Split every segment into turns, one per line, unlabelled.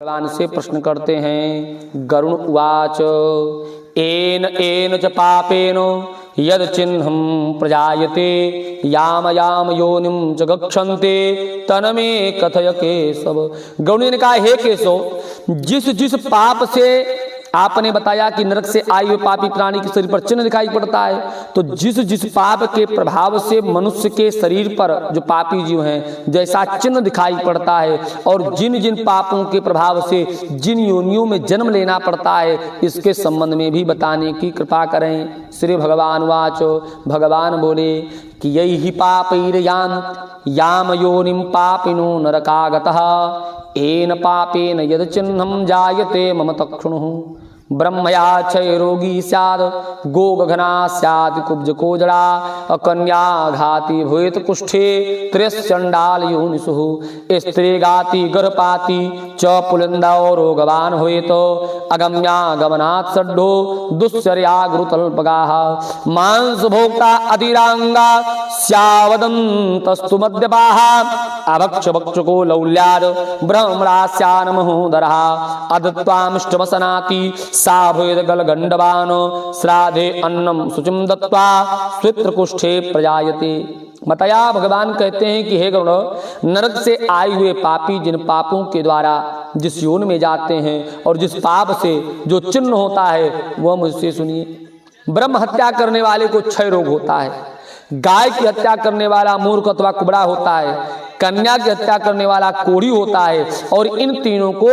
भगवान से प्रश्न करते हैं। गरुण उवाच एन एन च पापेन यद चिन्हं प्रजायते याम याम योनिम च गच्छन्ते तनमे कथय केशव। गरुण ने कहा, हे केशव, जिस जिस पाप से आपने बताया कि नरक से आए हुए पापी प्राणी के शरीर पर चिन्ह दिखाई पड़ता है, तो जिस जिस पाप के प्रभाव से मनुष्य के शरीर पर जो पापी जीव हैं जैसा चिन्ह दिखाई पड़ता है, और जिन जिन पापों के प्रभाव से जिन योनियों में जन्म लेना पड़ता है, इसके संबंध में भी बताने की कृपा करें। श्री भगवान वाचो, भगवान बोले कि यही ही पापैर्यां याम योनिम पापिनो नरकागतः एन पापेन यद चिन्हं जायते मम तक्षुणुः। ब्रह्मया क्षय रोगी स्याद गोगघना स्याद कुब्ज कोजड़ा अकन्या घाती भूत कुष्ठे त्रिश्चंडाल योनिषु स्त्री गाति गर्भपाती च पुलिंदा रोगवान हुएत अगम्या गमनात् सड्ढो दुश्चर्या गुरुतल्पगाः मांस भोक्ता अतिरांगा स्यावदन्तस्तु मद्यपाः अभक्ष भक्षको लौल्याद ब्रह्मणास्यान महोदरः अदत्वामिष्टमसनाति सा भूयद गलगंडवान श्राद्धे अन्नम शुचिम दत्वा स्वित्रकुष्ठे प्रजायते। बताया, भगवान कहते हैं कि हे गरुण, नरक से आए हुए पापी जिन पापों के द्वारा जिस योनि में जाते हैं और जिस पाप से जो चिन्ह होता है वह मुझसे सुनिए। ब्रह्म हत्या करने वाले को क्षय रोग होता है, गाय की हत्या करने वाला मूर्ख अथवा कुबड़ा होता है, कन्या की हत्या करने वाला कोढ़ी होता है, और इन तीनों को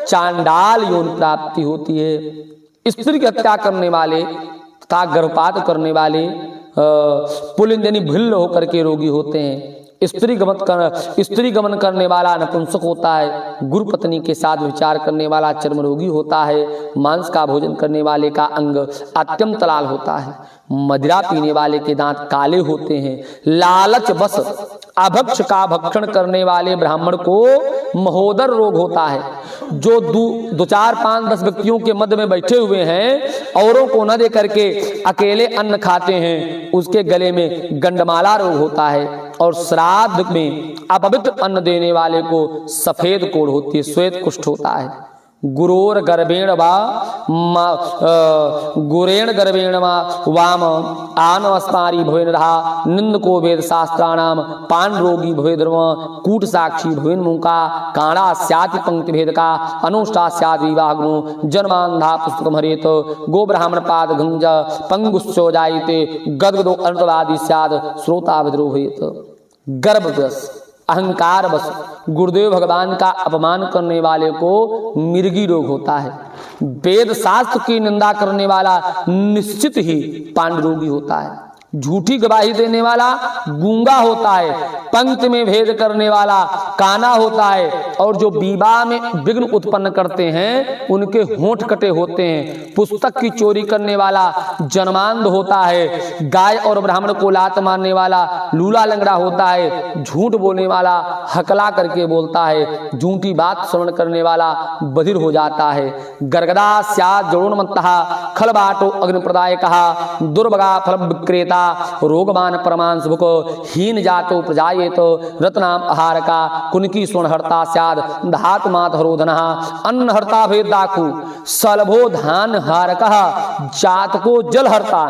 चांडाल योनि प्राप्ति होती है। स्त्री की हत्या करने वाले तथा गर्भपात करने वाले पुलिंद यानी भिल्ल होकर के रोगी होते हैं। स्त्री गमन करने वाला नपुंसक होता है, गुरु पत्नी के साथ विचार करने वाला चर्म रोगी होता है, मांस का भोजन करने वाले का अंग अत्यंत लाल होता है, मदिरा पीने वाले के दांत काले होते हैं, लालच बस अभक्ष का भक्षण करने वाले ब्राह्मण को महोदर रोग होता है, जो दो चार पांच 10 व्यक्तियों के मध्य में बैठे हुए हैं औरों को न दे करके अकेले अन्न खाते हैं, उसके गले में गंडमाला रोग होता है, और श्राद्ध में अपवित्र अन्न देने वाले को सफेद कोढ़ होती है, श्वेत कुष्ठ होता है। गुरोर गर्भेण गर्भेण वाम आन अस्मारी भवेन रहा निंद को वेद शास्त्राणाम पान रोगी भवे धर्म कूट साक्षी भवेन मुका काणा स्याति पंक्ति भेद का अनुष्ठा स्याद विवाहग्नो जन्मांधा पुस्तकम हरेत गो ब्राह्मण पाद गंज पंगुश्चो जायते गदगदो अनृतवादी स्याद श्रोता विद्रोहित। गर्भवश अहंकार बस गुरुदेव भगवान का अपमान करने वाले को मिर्गी रोग होता है। वेद शास्त्र की निंदा करने वाला निश्चित ही पांडुरोगी होता है। झूठी गवाही देने वाला गूंगा होता है, पंक्ति में भेद करने वाला काना होता है, और जो विवाह में विघ्न उत्पन्न करते हैं उनके होंठ कटे होते हैं। पुस्तक की चोरी करने वाला जन्मांध होता है, गाय और ब्राह्मण को लात मारने वाला लूला लंगड़ा होता है, झूठ बोलने वाला हकला करके बोलता है, झूठी बात श्रवण करने वाला बधिर हो जाता है। गर्गदा स्यात् जोड़ोन्मत्तः खलबाटो अग्निप्रदायकः दुर्भगा फल विक्रेता रोगमान परमान सुख हीन जातो प्रजायेत रत्नाम आहार का कुनकी स्वर्णहर्ता स्याद धातु मात हरोधनः अन्नहर्ता भेद दाखु सलभो धान हारकः जातको जलहर्ता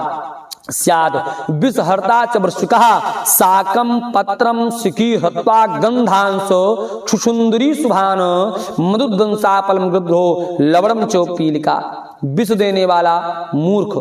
स्याद विषहर्ता च वृश्चिकः साकं पत्रं शिखी हत्वा गंधांसो क्षुषुंदरी सुभान मधुदंसापलम गृद्धो लवणम चोपीलिका। विष देने वाला मूर्ख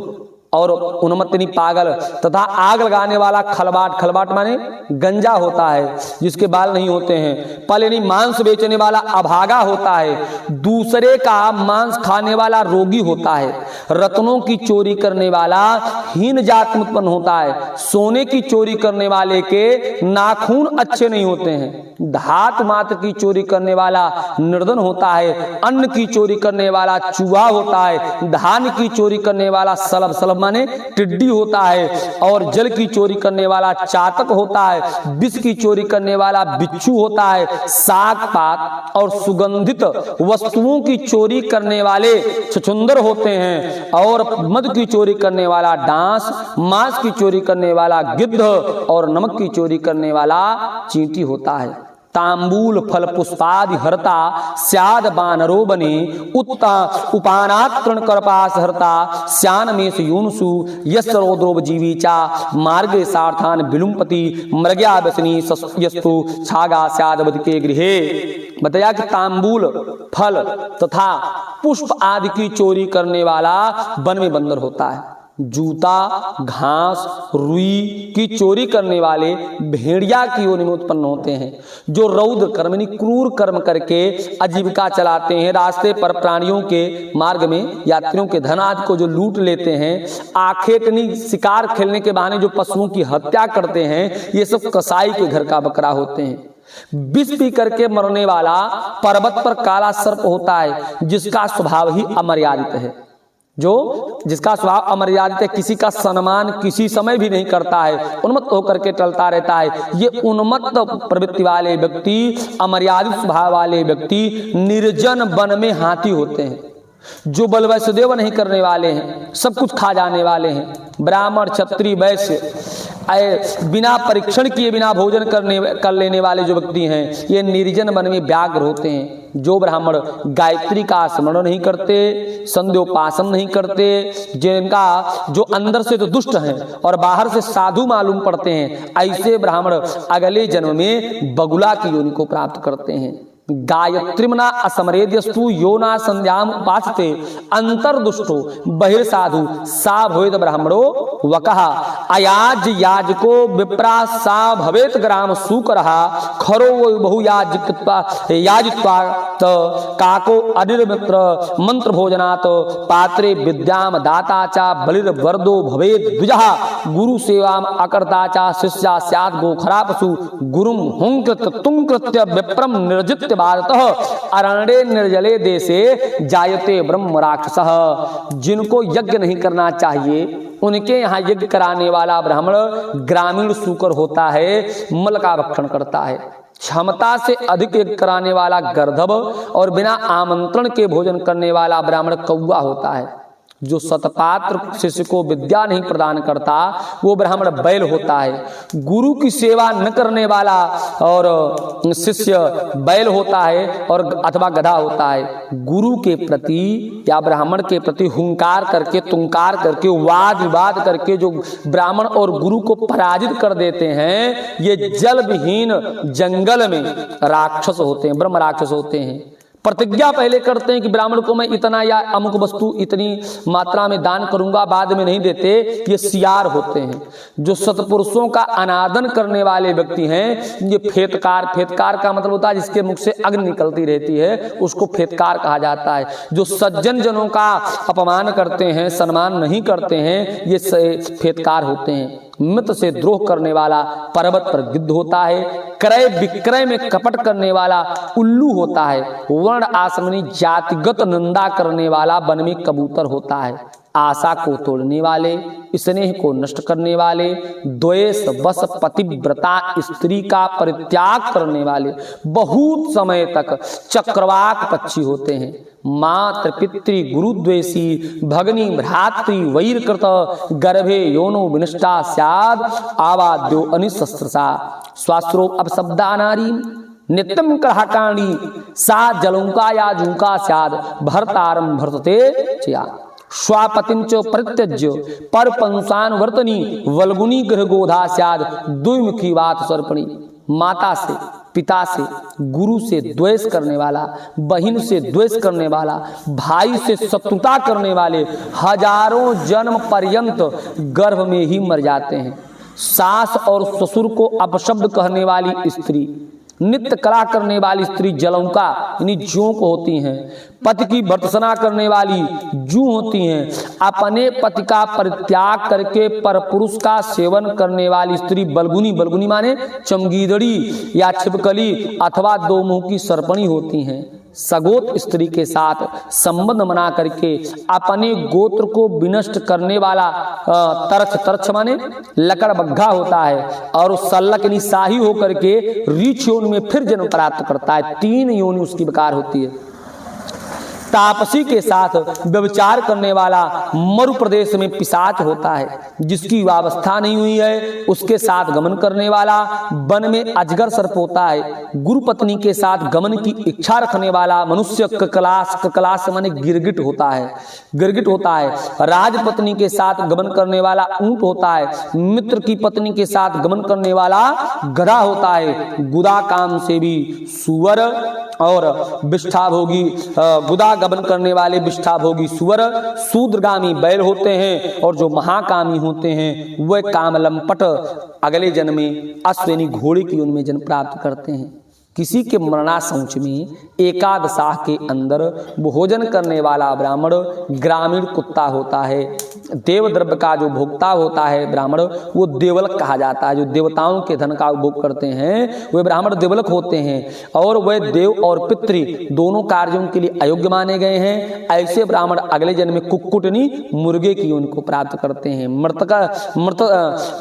और उन्मत्तनी पागल तथा आग लगाने वाला खलबाट, खलबाट माने गंजा होता है जिसके बाल नहीं होते हैं। पलेनी मांस बेचने वाला अभागा होता है, दूसरे का मांस खाने वाला रोगी होता है, रत्नों की चोरी करने वाला हीन जात में उत्पन्न होता है, सोने की चोरी करने वाले के नाखून अच्छे नहीं होते हैं, धातु मात्र की चोरी करने वाला निर्धन होता है, अन्न की चोरी करने वाला चूहा होता है, धान की चोरी करने वाला सलब, सलब माने टिड्डी होता है, और जल की चोरी करने वाला चातक होता है, विष की चोरी करने वाला बिच्छू होता है, साग पात और सुगंधित वस्तुओं की चोरी करने वाले छछुंदर होते हैं, और मद की चोरी करने वाला डांस, मांस की चोरी करने वाला गिद्ध और नमक की चोरी करने वाला चींटी होता है। तांबूल फल पुष्पादि हरता स्याद बानरो बने उत्ता उपानात्रण करपास हरता श्यानमेश यूनसु यस्रोद्रोब जीवीचा मार्गे सार्थान विलुम्पति मृग्या व्यसनी यस्तु छागा स्याद बदके गृहे। बताया कि तांबूल फल तथा पुष्प आदि की चोरी करने वाला वन में बंदर होता है। जूता घास रुई की चोरी करने वाले भेड़िया की योनि में उत्पन्न होते हैं, जो रौद्र कर्म यानी क्रूर कर्म करके आजीविका चलाते हैं। रास्ते पर प्राणियों के मार्ग में यात्रियों के धन आदि को जो लूट लेते हैं, आखेटनी शिकार खेलने के बहाने जो पशुओं की हत्या करते हैं, ये सब कसाई के घर का बकरा होते हैं। विष पी करके मरने वाला पर्वत पर काला सर्प होता है, जिसका स्वभाव ही अमर्यादित है, जिसका स्वभाव अमर्यादित है, किसी का सम्मान किसी समय भी नहीं करता है, उन्मत्त होकर के चलता रहता है। ये उन्मत्त प्रवृत्ति वाले व्यक्ति, अमर्यादित स्वभाव वाले व्यक्ति निर्जन वन में हाथी होते हैं, जो बल वैष्णदेव नहीं करने वाले हैं, सब कुछ खा जाने वाले हैं। ब्राह्मण क्षत्रिय वैश्य बिना परीक्षण किए बिना भोजन कर लेने वाले जो व्यक्ति हैं, ये निर्जन वन में व्याघ्र होते हैं। जो ब्राह्मण गायत्री का स्मरण नहीं करते, संध्योपासन नहीं करते, जिनका जो अंदर से तो दुष्ट हैं और बाहर से साधु मालूम पड़ते हैं, ऐसे ब्राह्मण अगले जन्म में बगुला की योनि को प्राप्त करते हैं। गायत्रीमना असमरेद्यस्तु यो ना संध्याम उपासते अंतर्दुष्टो बहिर्साधु सा भवेद ब्राह्मणो वकहा अयाज याजको विप्रा सा भवेत ग्राम सुकरहा खरो बहु याजित्वा काको अनिर्मित्र मंत्र भोजनात् पात्रे विद्याम दाता चा बलिर्वरदो भवेद द्विजः गुरु सेवाम अकर्ता चा शिष्या स्यात् गोखरा पशु गुरुम हुंकृत तुंकृत्य विप्रम निर्जित्य भारतः अरण्ये निर्जले देशे जायते ब्रह्म राक्षसः। जिनको यज्ञ नहीं करना चाहिए, उनके यहाँ यज्ञ कराने वाला ब्राह्मण ग्रामीण सूकर होता है, मल का भक्षण करता है। क्षमता से अधिक यज्ञ कराने वाला गर्दभ और बिना आमंत्रण के भोजन करने वाला ब्राह्मण कौवा होता है। जो सतपात्र शिष्य को विद्या नहीं प्रदान करता, वो ब्राह्मण बैल होता है। गुरु की सेवा न करने वाला और शिष्य बैल होता है और अथवा गधा होता है। गुरु के प्रति या ब्राह्मण के प्रति हुंकार करके, तुंकार करके, वाद विवाद करके जो ब्राह्मण और गुरु को पराजित कर देते हैं, ये जल विहीन जंगल में राक्षस होते हैं, ब्रह्म राक्षस होते हैं। प्रतिज्ञा पहले करते हैं कि ब्राह्मण को मैं इतना या अमुक वस्तु इतनी मात्रा में दान करूंगा, बाद में नहीं देते, ये सियार होते हैं। जो सतपुरुषों का अनादन करने वाले व्यक्ति हैं, ये फेतकार, फेतकार का मतलब होता है जिसके मुख से अग्नि निकलती रहती है, उसको फेतकार कहा जाता है। जो सज्जन जनों का अपमान करते हैं, सम्मान नहीं करते हैं, ये फेतकार होते हैं। मित्र से द्रोह करने वाला पर्वत पर गिद्ध होता है। क्रय विक्रय में कपट करने वाला उल्लू होता है। वर्ण आश्रमनी जातिगत निंदा करने वाला वन में कबूतर होता है। आशा को तोड़ने वाले, स्नेह को नष्ट करने वाले, द्वेष वश पतिव्रता स्त्री का परित्याग करने वाले बहुत समय तक चक्रवाक पक्षी होते हैं। मात्र पितृ गुरुद्वेषी भगनी भ्रातृ वैरकृत गर्भे योनो विनष्टा स्याद आवाद्यो अनिशस्त्रसा स्वास्त्रो अपशब्दा नारी नित्यम कहाकाणी सा जलौका या झुंका स्याद भरतारम भरतते चया स्वापतिम च परित्यज्य पर पंसान वर्तनी वल्गुनी ग्रह गोधा स्याद द्विमुखी बात सर्पणी। माता से, पिता से, गुरु से द्वेष करने वाला, बहन से द्वेष करने वाला, भाई से शत्रुता करने वाले हजारों जन्म पर्यंत गर्भ में ही मर जाते हैं। सास और ससुर को अपशब्द कहने वाली स्त्री, नित्य कला करने वाली स्त्री जलौका यानी जोंक होती हैं। पति की भर्त्सना करने वाली जू होती हैं। अपने पति का परित्याग करके परपुरुष का सेवन करने वाली स्त्री बलगुनी, बलगुनी माने चमगीदड़ी या छिपकली अथवा दो मुंह की सर्पणी होती हैं। सगोत्र स्त्री के साथ संबंध बना करके अपने गोत्र को विनष्ट करने वाला तरछ, तरछ माने लकड़ बग्घा होता है और सल्लक यानी शाही होकर के रीछ योनि में फिर जन्म प्राप्त करता है। 3 योनि उसकी बेकार होती है। तापसी के साथ व्यभिचार करने वाला मरु प्रदेश में पिशाच होता है, जिसकी वावस्था नहीं हुई है उसके साथ गमन करने वाला वन में अजगर सर्प होता है। गुरु पत्नी के साथ गमन की इच्छा रखने वाला मनुष्य ककलास माने गिरगिट होता है, गिरगिट होता है। राजपत्नी के साथ गमन करने वाला ऊंट होता है। मित्र की पत्नी के साथ गमन करने वाला गधा होता है। गुदा काम से भी सुअर और विष्ठाभोगी गुदा गमन करने वाले विष्ठाभोगी सुअर शूद्रगामी बैल होते हैं, और जो महाकामी होते हैं वह कामलंपट अगले जन्म में अश्विनी घोड़े की उनमें जन्म प्राप्त करते हैं। किसी के मरणासंच में एकादशाह के अंदर भोजन करने वाला ब्राह्मण ग्रामीण कुत्ता होता है। देव द्रव्य का जो भोक्ता होता है ब्राह्मण, वो देवलक कहा जाता है। जो देवताओं के धन का उपभोग करते हैं वे ब्राह्मण देवलक होते हैं, और वह देव और पितृ दोनों कार्यों के लिए अयोग्य माने गए हैं। ऐसे ब्राह्मण अगले जन्म में कुक्कुटनी मुर्गे की उनको प्राप्त करते हैं।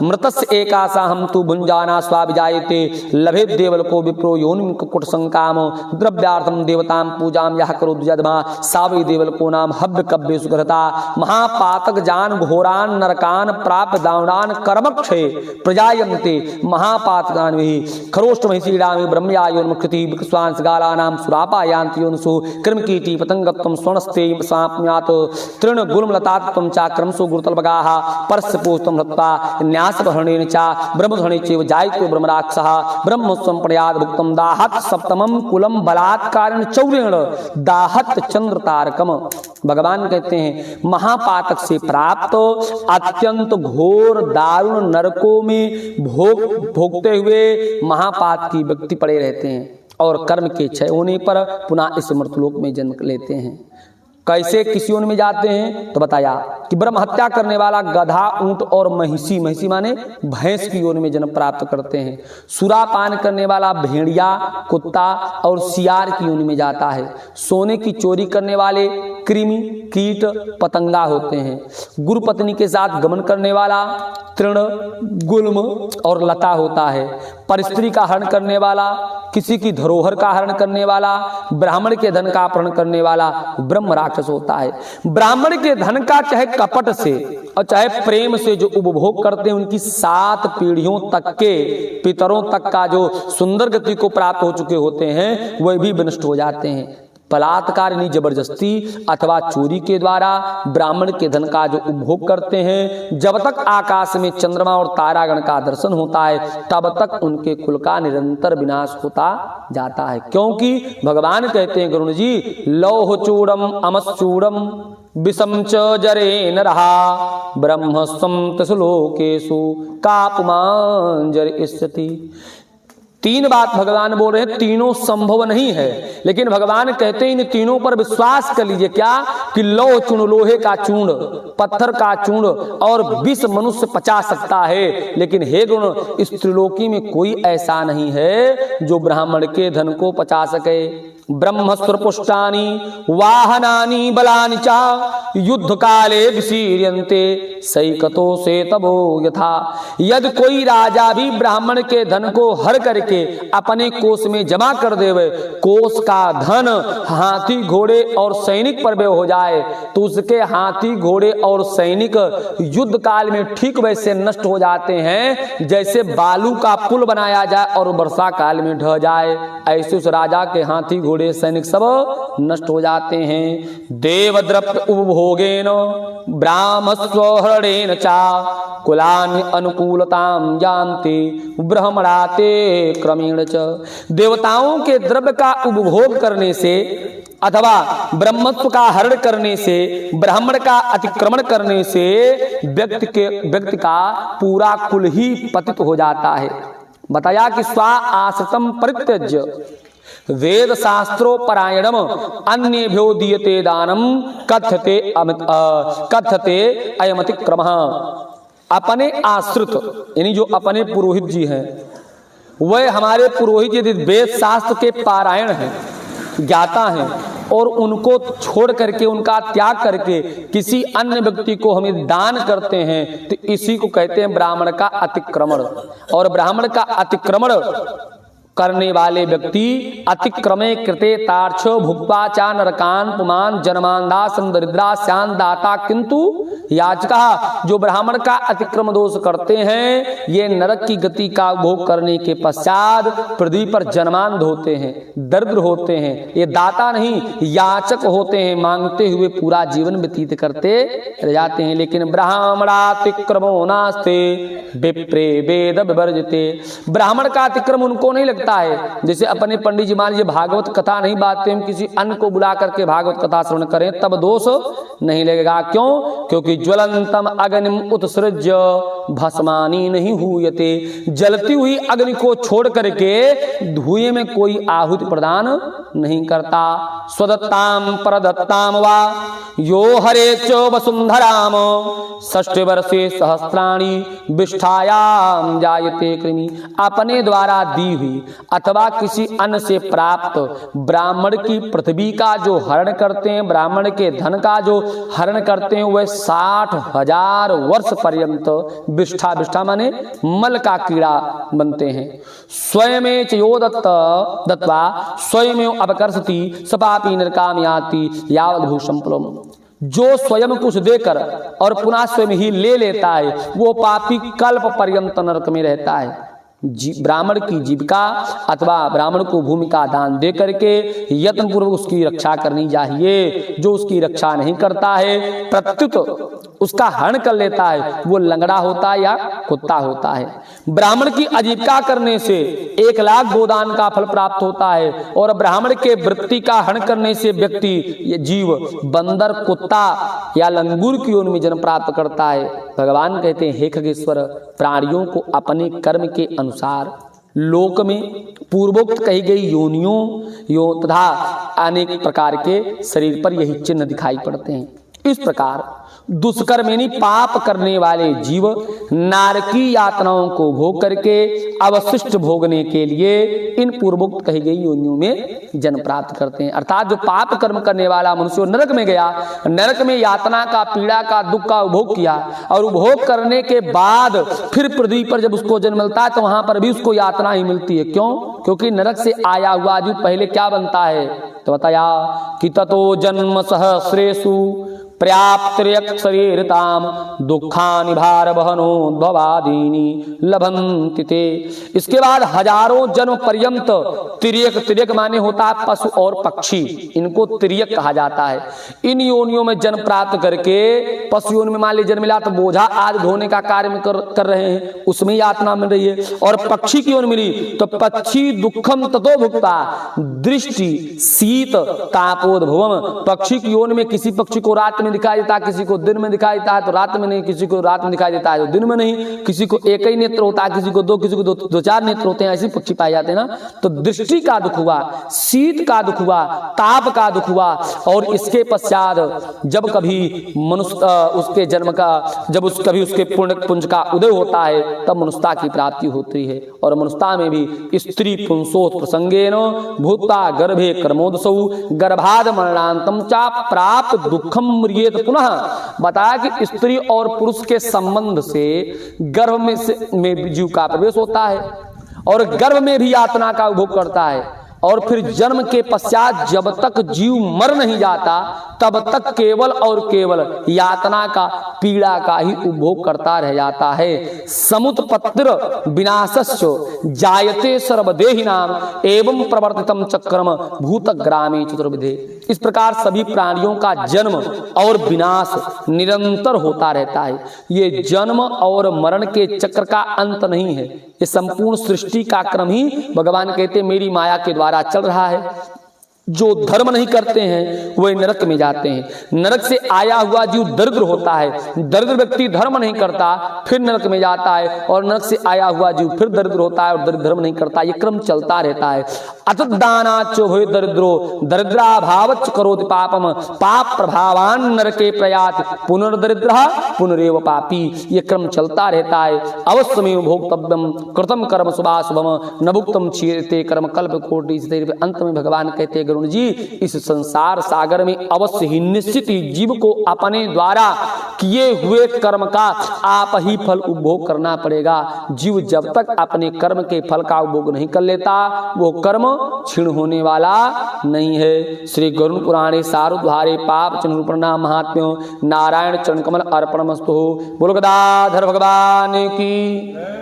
मृतस्य एकासा हम तु भुंजाना स्वाभिजायते लभे देवलको विप्रो योनि कुक्कुट संकाम द्रव्यार्थम देवतां पूजाम यह करो द्विजमा सावै देवलको नाम हव्य कव्य सुगरता महापातक जान घोरान नरकान प्राप्त दावनान कर्मक्षय प्रजायन्ते महापातकान विहि खरोष्ट महिषीडामि ब्रह्मयायोन्मुखति विक्स्वांस गालानां सुरापायान्ति योनसु कर्मकीटी पतंगत्वं स्वर्णस्ते साप्यात तृण गुलमलतात्वं चाक्रमसु गुरुतलबगाः परस्पोस्तम हत्वा न्यासभरणेन च ब्रह्मधणे चैव जायते ब्रह्मराक्षसः ब्रह्मस्वं प्रयाद भुक्तं दाहत सप्तमम कुलम बलात्कारेण चौरेण दाहत चंद्र तारकम। भगवान कहते हैं महापातक से प्राप्त अत्यंत घोर दारुण नरकों में भोगते हुए महापात की व्यक्ति पड़े रहते हैं, और कर्म के क्षय होने पर पुनः इस मृतलोक में जन्म लेते हैं। कैसे किसी में जाते हैं तो बताया कि ब्रह्म हत्या करने वाला गधा ऊंट और महिषी, महिषी माने भैंस की योनि में जन्म प्राप्त करते हैं। सुरापान करने वाला भेड़िया कुत्ता और सियार की योनि में जाता है। सोने की चोरी करने वाले कृमि कीट पतंगा होते हैं। गुरु पत्नी के साथ गमन करने वाला तृण गुल्म और लता होता है। परस्त्री का हरण करने वाला, किसी की धरोहर का हरण करने वाला, ब्राह्मण के धन का अपहरण करने वाला ब्रह्म राक्षस होता है। ब्राह्मण के धन का चाहे कपट से और चाहे प्रेम से जो उपभोग करते हैं, उनकी 7 पीढ़ियों तक के पितरों तक का जो सुंदर गति को प्राप्त हो चुके होते हैं वह भी विनष्ट हो जाते हैं। बलात्कार यानी जबरदस्ती अथवा चोरी के द्वारा ब्राह्मण के धन का जो उपभोग करते हैं, जब तक आकाश में चंद्रमा और तारागण का दर्शन होता है तब तक उनके कुल का निरंतर विनाश होता जाता है। क्योंकि भगवान कहते हैं गुरु जी, लौह चूड़म अमश्चूड़म विषम च जरे न रहा ब्रह्मस्वं तसलोकेशु कापुमान जर स्थिति। 3 बात भगवान बोल रहे हैं, तीनों संभव नहीं है, लेकिन भगवान कहते हैं इन तीनों पर विश्वास कर लीजिए। क्या कि लौह चूर्ण, लोहे का चूर्ण, पत्थर का चूर्ण और विष मनुष्य पचा सकता है, लेकिन हे गुण इस त्रिलोकी में कोई ऐसा नहीं है जो ब्राह्मण के धन को पचा सके। ब्रह्मस्त्र पुष्टानि वाहनानि बलानि च युद्ध काले विशीर्यन्ते सैकतो से तबो यथा। यदि कोई राजा भी ब्राह्मण के धन को हर करके अपने कोष में जमा कर देवे, कोष का धन हाथी घोड़े और सैनिक पर व्यय हो जाए तो उसके हाथी घोड़े और सैनिक युद्ध काल में ठीक वैसे नष्ट हो जाते हैं जैसे बालू का पुल बनाया जाए और वर्षा काल में ढह जाए। ऐसे उस राजा के हाथी घोड़े सैनिक सब नष्ट हो जाते हैं। देवद्रव्य उपभोगेन ब्राह्मस्वहरणेन चा कुलानि अनुकूलतां जानते ब्रह्मणाते क्रमेण च। देवताओं के द्रव्य का उपभोग करने से अथवा ब्रह्मत्व का हरण करने से, ब्राह्मण का अतिक्रमण करने से व्यक्ति का पूरा कुल ही पतित हो जाता है। बताया कि स्वा आश्रितम परित्यज्य वेद शास्त्रो परायणम अन्येभ्यो दीयते दानम कथ्यते अयमति क्रमः। अपने आश्रित यानी जो अपने पुरोहित जी हैं, वह हमारे पुरोहित यदि वेद शास्त्र के पारायण हैं, ज्ञाता हैं, और उनको छोड़ करके, उनका त्याग करके किसी अन्य व्यक्ति को हमें दान करते हैं तो इसी को कहते हैं ब्राह्मण का अतिक्रमण। और ब्राह्मण का अतिक्रमण करने वाले व्यक्ति अतिक्रमे कृते तार्क्ष भुक्त्वा चा नरकान पुमान जन्मांधा संदरिद्रा श्यान दाता किंतु याचका, जो ब्राह्मण का अतिक्रम दोष करते हैं ये नरक की गति का भोग करने के पश्चात पृथ्वी पर जन्मांध होते हैं, दरिद्र होते हैं, ये दाता नहीं याचक होते हैं, मांगते हुए पूरा जीवन व्यतीत करते रह जाते हैं। लेकिन ब्राह्मणातिक्रमो नास्ते विप्रे वेद विवर्जिते, ब्राह्मण का अतिक्रम उनको नहीं लगता है। जैसे अपने पंडित जी मान लीजिए भागवत कथा नहीं बातें, हम किसी अन्य को बुला करके भागवत कथा श्रवण करें तब दोष नहीं लगेगा। क्यों? क्योंकि ज्वलंतम अग्निम उत्सृज्य भस्मानी नहीं हुयते, जलती हुई अग्नि को छोड़ करके धुएं में कोई आहुति प्रदान नहीं करता। स्वदत्ताम परदत्ताम वा यो हरे च वसुंधराम षष्ठे वर्षे सहस्राणि विष्ठायाम जायते कृमि, अपने द्वारा दी हुई अथवा किसी अन्य से प्राप्त ब्राह्मण की पृथ्वी का जो हरण करते हैं, ब्राह्मण के धन का जो हरण करते हैं वह 60,000 वर्ष पर्यंत विष्ठा, विष्ठा माने मल का कीड़ा बनते हैं। स्वयं च यो दत्वा स्वयं अपकर्षति सपापी नरकाम याति यावद भूषंपलम, जो स्वयं कुछ देकर और पुनः स्वयं ही ले लेता है वो पापी कल्प पर्यंत नरक में रहता है। ब्राह्मण की जीविका अथवा ब्राह्मण को भूमि का दान दे करके यत्न पूर्वक उसकी रक्षा करनी चाहिए। जो उसकी रक्षा नहीं करता है प्रत्युत उसका हरण कर लेता है वो लंगड़ा होता है या कुत्ता होता है। ब्राह्मण की आजीविका करने से 1 लाख गोदान का फल प्राप्त होता है और ब्राह्मण के वृत्ति का हरण करने से व्यक्ति ये जीव बंदर, कुत्ता या लंगूर की योनि में जन्म प्राप्त करता है। भगवान कहते हैं हे खगेश्वर, प्राणियों को अपने कर्म के अनुसार लोक में पूर्वोक्त कही गई योनियों तथा अनेक प्रकार के शरीर पर यही चिन्ह दिखाई पड़ते हैं। इस प्रकार दुष्कर्मिणी पाप करने वाले जीव नारकी यातनाओं को भोग करके अवशिष्ट भोगने के लिए इन पूर्वोक्त कही गई योनियों में जन्म प्राप्त करते हैं। अर्थात जो पाप कर्म करने वाला मनुष्य नरक में गया, नरक में यातना का, पीड़ा का, दुख का उपभोग किया और उपभोग करने के बाद फिर पृथ्वी पर जब उसको जन्म मिलता है तो वहां पर भी उसको यातना ही मिलती है। क्यों? क्योंकि नरक से आया हुआ जीव पहले क्या बनता है तो बताया कि ततो जन्म सहस्रेषु पर्याप्तरियक्षरीरताम दुखानि भार बहनोद्भवादीनि लभन्ति ते। इसके बाद हजारों जन्म पर्यंत तिर्यक, तिर्यक माने होता है पशु और पक्षी, इनको तिर्यक कहा जाता है। इन योनियों में जन्म प्राप्त करके पशु योनि में मान लीजिए जन्म मिला तो बोझा आदि ढोने का कार्य कर रहे हैं, उसमें यातना मिल रही है। और पक्षी की योनि मिली तो पक्षी दुखम ततो भुक्ता दृष्टि शीत तापोद्भवम, पक्षी की योनि में किसी पक्षी को रात में दिखाई देता है, किसी को दिन में दिखाई देता है तो रात में नहीं, किसी को रात में दिखाई देता है तो दिन में नहीं, किसी को एक ही नेत्र होता है, किसी को दो, किसी को दो चार नेत्र होते हैं, ऐसे पक्षी पाए जाते हैं ना। तो दृष्टि का दुख हुआ, शीत का दुख हुआ, ताप का दुख हुआ और इसके पश्चात जब कभी मनुष्य उसके जन्म का जब कभी उसके पुंज का उदय होता है तब मनुष्यता की प्राप्ति होती है। और मनुष्यता में भी स्त्री पुंसोत प्रसंगेन भूता गर्भे कर्मोदसौ गर्भाद मरणांतम चा प्राप्त दुखम म्रियेत। पुनः बताया कि स्त्री और पुरुष के संबंध से गर्भ में जीव का प्रवेश होता है और गर्भ में भी यातना का उपभोग करता है और फिर जन्म के पश्चात जब तक जीव मर नहीं जाता तब तक केवल और केवल यातना का, पीड़ा का ही उपभोग करता रह जाता है। समुत्पत्तिर विनाशस्य जायते सर्वदेहिनाम एवं प्रवर्तितम चक्रम भूतग्रामे चतुर्विधे। इस प्रकार सभी प्राणियों का जन्म और विनाश निरंतर होता रहता है। ये जन्म और मरण के चक्र का अंत नहीं है, ये संपूर्ण सृष्टि का क्रम ही भगवान कहते मेरी माया के द्वारा चल रहा है। जो धर्म नहीं करते हैं वह नरक में जाते हैं। नरक से आया हुआ जीव दरिद्र होता है, दरिद्र व्यक्ति धर्म नहीं करता फिर नरक में जाता है और नरक से आया हुआ जीव फिर दरिद्र होता है और दरिद्र धर्म नहीं करता, ये क्रम चलता रहता है। अतदानाच भय दरिद्रो दरिद्राभावच करोति पापम पाप प्रभावान नरके प्रयाति पुनर्दरिद्र पुनरेव पापी, ये क्रम चलता रहता है। अवश्यमेव भोक्तव्यम कृतम कर्म शुभाशुभम न भुक्तम क्षीयते कर्म कल्प कोटि। अंत में भगवान कहते गरुण जी, इस संसार सागर में अवश्य ही निश्चित ही जीव को अपने द्वारा किए हुए कर्म का आप ही फल उपभोग करना पड़ेगा। जीव जब तक अपने कर्म के फल का उपभोग नहीं कर लेता वो कर्म क्षीण होने वाला नहीं है। श्री गरुड़ पुराणे सारुद्वारे पाप चनुर्पणा महात्म्यो नारायण चरण कमल अर्पणमस्तु। बोलो गदाधर भगवान की।